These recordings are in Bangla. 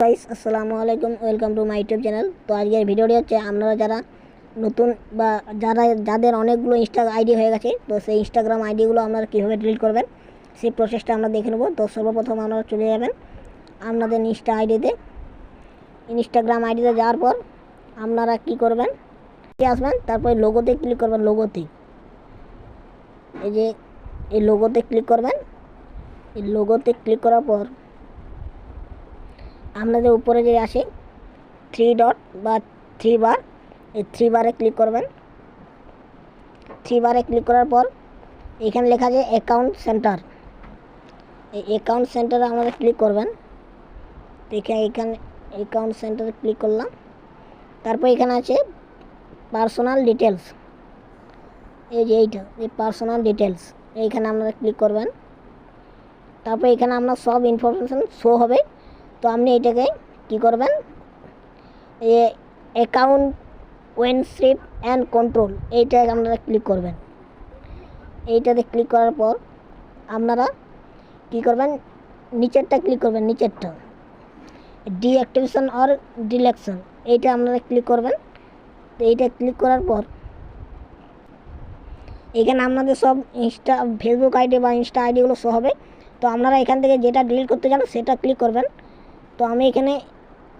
গাইস আসসালামু আলাইকুম, welcome to my YouTube channel. তো আজকের ভিডিওটি হচ্ছে আপনারা যারা নতুন বা যাদের অনেকগুলো আইডি হয়ে গেছে, তো সেই ইনস্টাগ্রাম আইডিগুলো আপনারা কীভাবে ডিলিট করবেন সেই প্রসেসটা আমরা দেখে নেব। তো সর্বপ্রথম আপনারা চলে যাবেন আপনাদের ইনস্টাগ্রাম আইডিতে যাওয়ার পর আপনারা কী করবেন, আসবেন, তারপরে লোগোতে ক্লিক করবেন। এই লোগোতে ক্লিক করবেন। এই লোগোতে ক্লিক করার পর আপনাদের উপরে যে আসে 3 ডট বা 3 বার, এই 3 বারে ক্লিক করবেন। 3 বারে ক্লিক করার পর এখানে লেখা আছে অ্যাকাউন্ট সেন্টার। এই অ্যাকাউন্ট সেন্টারে আপনারা ক্লিক করবেন। এখানে অ্যাকাউন্ট সেন্টারে ক্লিক করলাম। তারপর এখানে আছে পার্সোনাল ডিটেলস, এই পার্সোনাল ডিটেলস, এইখানে আপনারা ক্লিক করবেন। তারপর এখানে আপনার সব ইনফরমেশান শো হবে। তো আপনি এটাকে কী করবেন, অ্যাকাউন্ট ওয়েনশিপ অ্যান্ড কন্ট্রোল, এইটাকে আপনারা ক্লিক করবেন। এইটাতে ক্লিক করার পর আপনারা কী করবেন, নিচেরটা ক্লিক করবেন। নিচেরটা ডিঅ্যাক্টিভেশন অর ডিলেকশন, এইটা আপনারা ক্লিক করবেন। তো এইটা ক্লিক করার পর এখানে আপনাদের সব ফেসবুক আইডি বা ইনস্টা আইডিগুলো শো হবে। তো আপনারা এখান থেকে যেটা ডিলিট করতে চান সেটা ক্লিক করবেন। তো আমি এখানে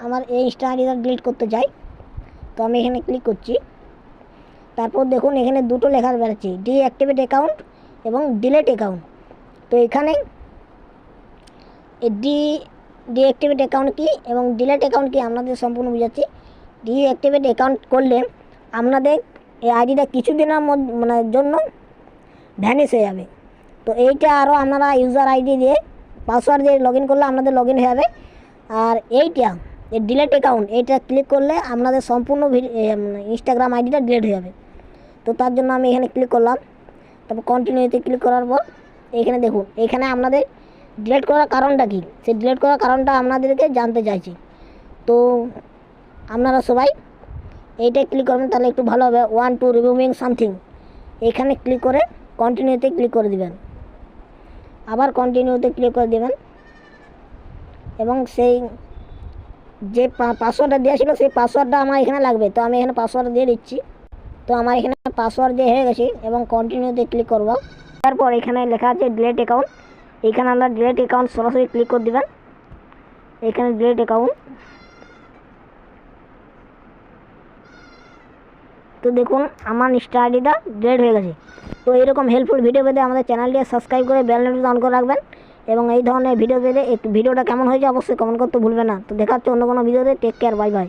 আমার এই ইনস্টা আইডিটা ডিলিট করতে চাই, তো আমি এখানে ক্লিক করছি। তারপর দেখুন এখানে দুটো লেখা বেরোচ্ছে, ডিঅ্যাক্টিভেট অ্যাকাউন্ট এবং ডিলিট অ্যাকাউন্ট। তো এখানে ডিঅ্যাক্টিভেট অ্যাকাউন্ট কী এবং ডিলিট অ্যাকাউন্ট কী আপনাদের সম্পূর্ণ বুঝাচ্ছি। ডিঅ্যাক্টিভেট অ্যাকাউন্ট করলে আপনাদের এই আইডিটা কিছুদিনের জন্য ভ্যানিশ হয়ে যাবে। তো এইটা আরও আপনারা ইউজার আইডি দিয়ে পাসওয়ার্ড দিয়ে লগ ইন করলে আপনাদের লগ ইন হয়ে যাবে। আর এই ডিলিট অ্যাকাউন্ট, এইটা ক্লিক করলে আপনাদের সম্পূর্ণ ইনস্টাগ্রাম আইডিটা ডিলিট হয়ে যাবে। তো তার জন্য আমি এখানে ক্লিক করলাম। তারপর কন্টিনিউতে ক্লিক করার পর এখানে দেখুন, এখানে আপনাদের ডিলিট করার কারণটা কী, সেই ডিলিট করার কারণটা আপনাদেরকে জানতে চাইছি। তো আপনারা সবাই এইটাই ক্লিক করবেন, তাহলে একটু ভালো হবে। 1 to রিমুভিং সামথিং, এখানে ক্লিক করে কন্টিনিউতে ক্লিক করে দিবেন। আবার কন্টিনিউতে ক্লিক করে দেবেন এবং সেই যে পাসওয়ার্ডটা দেওয়া ছিল সেই পাসওয়ার্ডটা আমার এখানে লাগবে। তো আমি এখানে পাসওয়ার্ড দিয়ে দিচ্ছি। তো আমার এখানে পাসওয়ার্ড দিয়ে হয়ে গেছে এবং কন্টিনিউতে ক্লিক করব। তারপর এখানে লেখা আছে ডিলিট অ্যাকাউন্ট, এখানে আমরা ডিলিট অ্যাকাউন্ট সরাসরি ক্লিক করে দেবেন। এখানে ডিলিট অ্যাকাউন্ট, তো দেখুন আমার ইনস্টা আইডিটা ডিলিট হয়ে গেছে। তো এরকম হেল্পফুল ভিডিও পেতে আমাদের চ্যানেলটি সাবস্ক্রাইব করে বেল নোটিফিকেশন অন করে রাখবেন এবং এই ধরনের ভিডিও পেতে ভিডিওটা কেমন হয়েছে অবশ্যই কমেন্ট করতে ভুলবেন না। তো দেখা হচ্ছে অন্য কোনো ভিডিওতে। Take care, bye by.